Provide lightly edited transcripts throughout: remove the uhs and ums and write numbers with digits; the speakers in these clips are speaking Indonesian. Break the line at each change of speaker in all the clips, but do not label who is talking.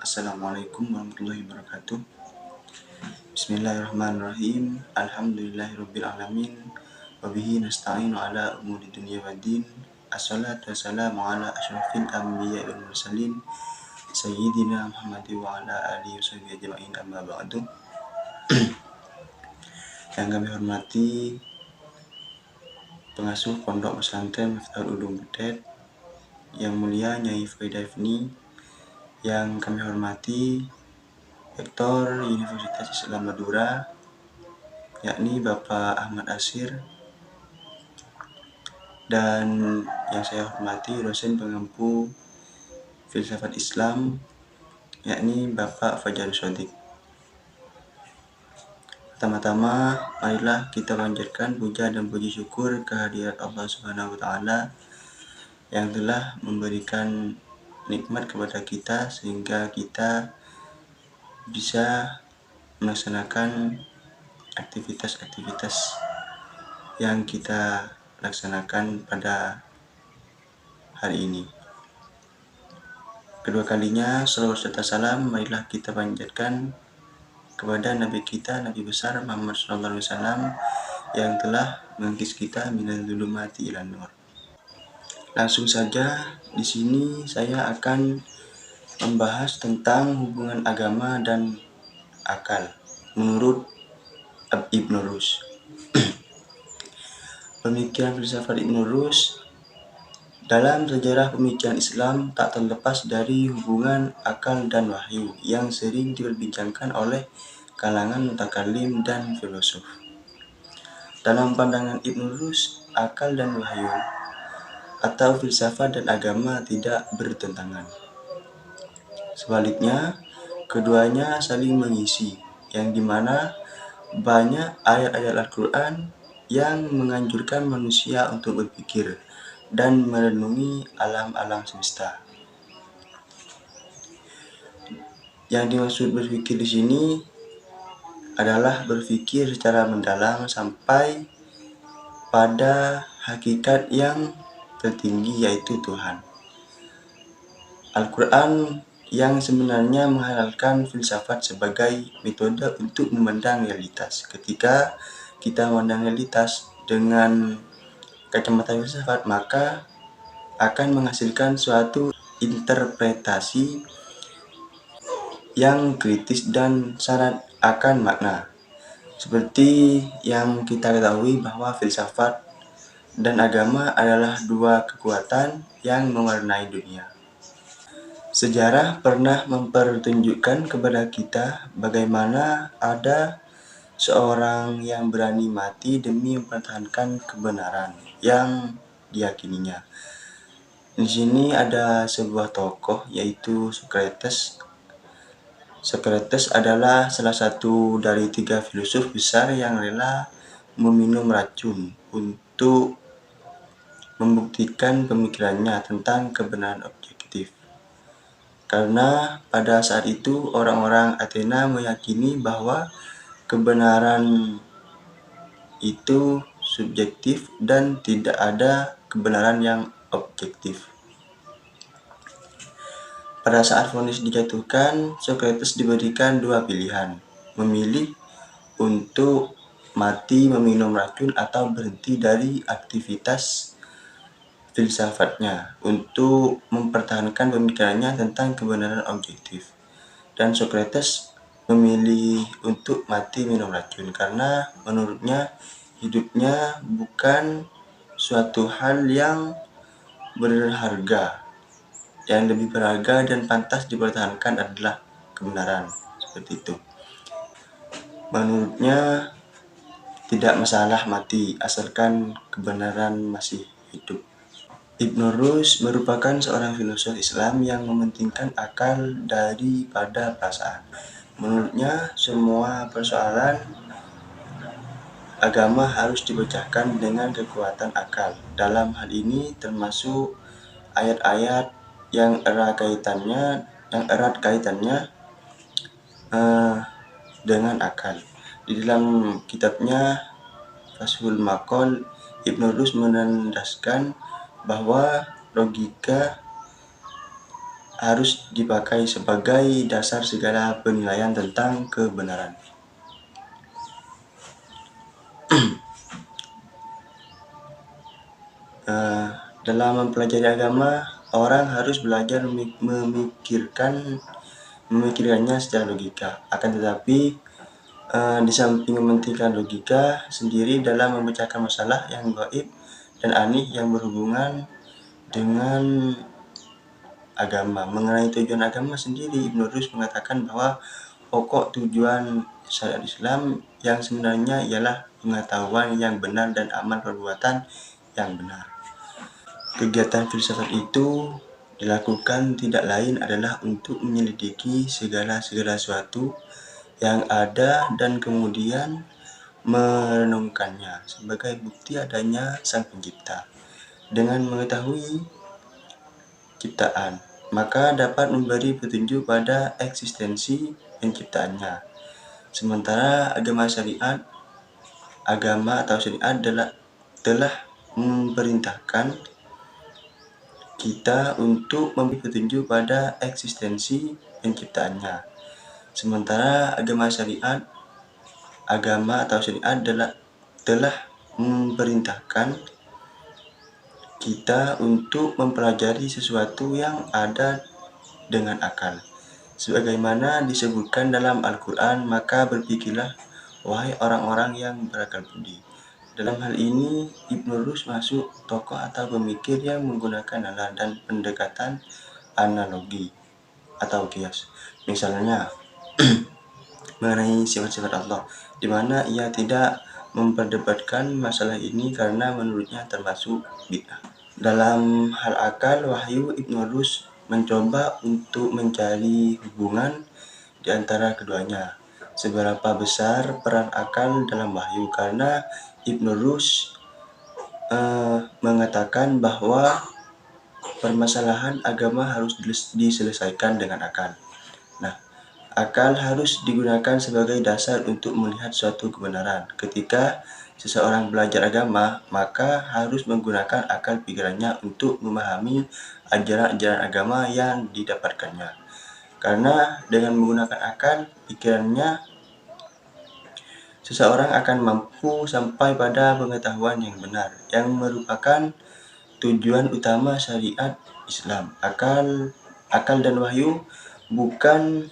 Assalamualaikum warahmatullahi wabarakatuh. Bismillahirrahmanirrahim. Alhamdulillahirrabbilalamin. Wabihi nasta'inu ala umuri dunia waddin. Assalatu wassalamu ala asyrafil anbiya wal mursalin Sayyidina Muhammad wa ala alihi wa sahbihi ajma'in, amma ba'du. Yang kami hormati pengasuh Pondok Pesantren Miftahul Ulum Butet, Yang mulia Nyai Faidah Ifni, yang kami hormati Rektor Universitas Islam Madura, yakni Bapak Ahmad Asir, dan yang saya hormati dosen pengampu filsafat Islam, yakni Bapak Fajar Shodiq. Pertama-tama, marilah kita panjatkan puja dan puji syukur kehadirat Allah Subhanahu wa Ta'ala yang telah memberikan nikmat kepada kita sehingga kita bisa melaksanakan aktivitas-aktivitas yang kita laksanakan pada hari ini. Kedua kalinya, salawat serta salam marilah kita panjatkan kepada Nabi kita, Nabi besar Muhammad SAW, yang telah mengkis kita minal zulumati ilan nur. Langsung saja, di sini saya akan membahas tentang hubungan agama dan akal menurut Ibnu Rushd. Pemikiran filsafat Ibnu Rushd dalam sejarah pemikiran Islam tak terlepas dari hubungan akal dan wahyu yang sering diperbincangkan oleh kalangan mutakallim dan filosof. Dalam pandangan Ibnu Rushd, akal dan wahyu atau filsafat dan agama tidak bertentangan. Sebaliknya, keduanya saling mengisi, yang dimana banyak ayat-ayat Al-Quran yang menganjurkan manusia untuk berpikir dan merenungi alam-alam semesta. Yang dimaksud berpikir di sini adalah berpikir secara mendalam sampai pada hakikat yang tertinggi, yaitu Tuhan. Al-Quran yang sebenarnya menghalalkan filsafat sebagai metode untuk memandang realitas. Ketika kita memandang realitas dengan kacamata filsafat, maka akan menghasilkan suatu interpretasi yang kritis dan syarat akan makna. Seperti yang kita ketahui bahwa filsafat dan agama adalah dua kekuatan yang mewarnai dunia. Sejarah pernah mempertunjukkan kepada kita bagaimana ada seorang yang berani mati demi mempertahankan kebenaran yang diyakininya. Di sini ada sebuah tokoh, yaitu Socrates. Socrates adalah salah satu dari 3 filsuf besar yang rela meminum racun untuk membuktikan pemikirannya tentang kebenaran objektif. Karena pada saat itu orang-orang Athena meyakini bahwa kebenaran itu subjektif dan tidak ada kebenaran yang objektif. Pada saat vonis dijatuhkan, Socrates diberikan 2 pilihan, memilih untuk mati meminum racun atau berhenti dari aktivitas filsafatnya untuk mempertahankan pemikirannya tentang kebenaran objektif. Dan Socrates memilih untuk mati minum racun karena menurutnya hidupnya bukan suatu hal yang berharga. Yang lebih berharga dan pantas dipertahankan adalah kebenaran. Seperti itu. Menurutnya tidak masalah mati asalkan kebenaran masih hidup. Ibnu Rushd merupakan seorang filosof Islam yang mementingkan akal daripada perasaan. Menurutnya, semua persoalan agama harus dipecahkan dengan kekuatan akal. Dalam hal ini termasuk ayat-ayat yang erat kaitannya dengan akal. Di dalam kitabnya Fathul Maqal, Ibnu Rushd menandaskan bahwa logika harus dipakai sebagai dasar segala penilaian tentang kebenaran. Dalam mempelajari agama, orang harus belajar memikirkannya secara logika. Akan tetapi, di samping mementingkan logika sendiri dalam memecahkan masalah yang gaib dan aneh yang berhubungan dengan agama. Mengenai tujuan agama sendiri, Ibnu Rus mengatakan bahwa pokok tujuan syariat Islam yang sebenarnya ialah pengetahuan yang benar dan amal perbuatan yang benar. Kegiatan filsafat itu dilakukan tidak lain adalah untuk menyelidiki segala sesuatu yang ada dan kemudian merenungkannya sebagai bukti adanya Sang Pencipta. Dengan mengetahui ciptaan, maka dapat memberi petunjuk pada eksistensi penciptaannya. Sementara agama syariat telah memerintahkan kita untuk memberi petunjuk pada eksistensi penciptaannya. Sementara agama syariat telah memerintahkan kita untuk mempelajari sesuatu yang ada dengan akal. Sebagaimana disebutkan dalam Al-Quran, maka berpikirlah, wahai orang-orang yang berakal budi. Dalam hal ini, Ibnu Rus masuk tokoh atau pemikir yang menggunakan nalar dan pendekatan analogi atau kias. Misalnya, mengenai sifat-sifat Allah, di mana ia tidak memperdebatkan masalah ini karena menurutnya termasuk bid'ah. Dalam hal akal, wahyu, Ibnu Rus mencoba untuk mencari hubungan di antara keduanya. Seberapa besar peran akal dalam wahyu? Karena Ibnu Rus mengatakan bahwa permasalahan agama harus diselesaikan dengan akal. Nah, akal harus digunakan sebagai dasar untuk melihat suatu kebenaran. Ketika seseorang belajar agama, maka harus menggunakan akal pikirannya untuk memahami ajaran-ajaran agama yang didapatkannya. Karena dengan menggunakan akal pikirannya, seseorang akan mampu sampai pada pengetahuan yang benar, yang merupakan tujuan utama syariat Islam. Akal dan wahyu bukan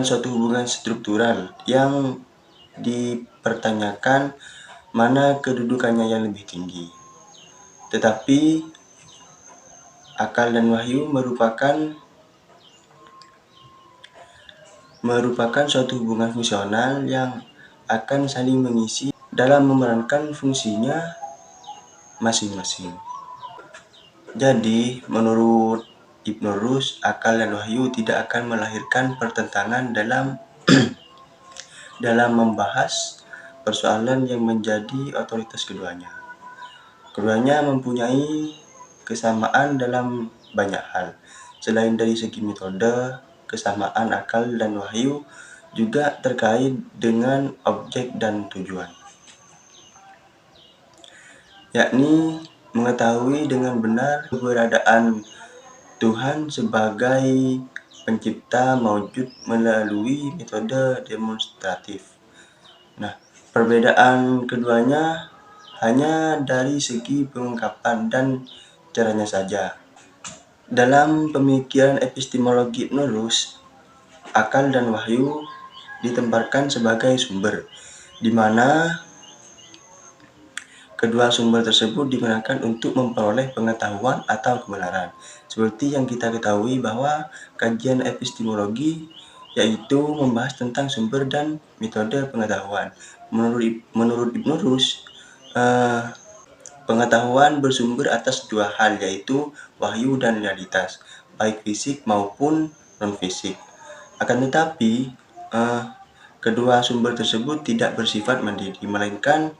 suatu hubungan struktural yang dipertanyakan mana kedudukannya yang lebih tinggi. Tetapi akal dan wahyu merupakan suatu hubungan fungsional yang akan saling mengisi dalam memerankan fungsinya masing-masing. Jadi, menurut Ibnu Rus, akal dan wahyu tidak akan melahirkan pertentangan dalam membahas persoalan yang menjadi otoritas keduanya. Keduanya mempunyai kesamaan dalam banyak hal. Selain dari segi metode, kesamaan akal dan wahyu juga terkait dengan objek dan tujuan, yakni mengetahui dengan benar keberadaan Tuhan sebagai pencipta maujud melalui metode demonstratif. Nah, perbedaan keduanya hanya dari segi pengungkapan dan caranya saja. Dalam pemikiran epistemologi Ibnu Rus, akal dan wahyu ditempatkan sebagai sumber, di mana kedua sumber tersebut digunakan untuk memperoleh pengetahuan atau kebenaran. Seperti yang kita ketahui bahwa kajian epistemologi yaitu membahas tentang sumber dan metode pengetahuan. Menurut Ibnu Rus, pengetahuan bersumber atas dua hal, yaitu wahyu dan realitas, baik fisik maupun non-fisik. Akan tetapi, kedua sumber tersebut tidak bersifat mandiri, melainkan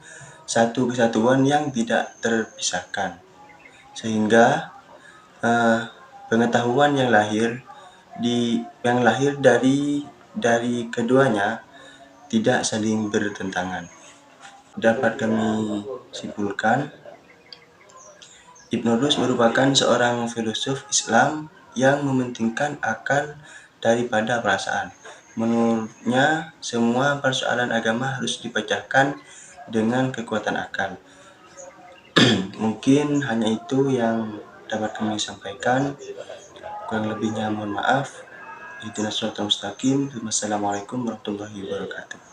satu kesatuan yang tidak terpisahkan. Sehingga pengetahuan yang lahir dari keduanya tidak saling bertentangan. Dapat kami simpulkan, Ibnu Rus merupakan seorang filosof Islam yang mementingkan akal daripada perasaan. Menurutnya, semua persoalan agama harus dipecahkan dengan kekuatan akal. Mungkin hanya itu yang dapat kami sampaikan. Kurang lebihnya mohon maaf. Ihdinas siratal mustaqim. Wassalamualaikum warahmatullahi wabarakatuh.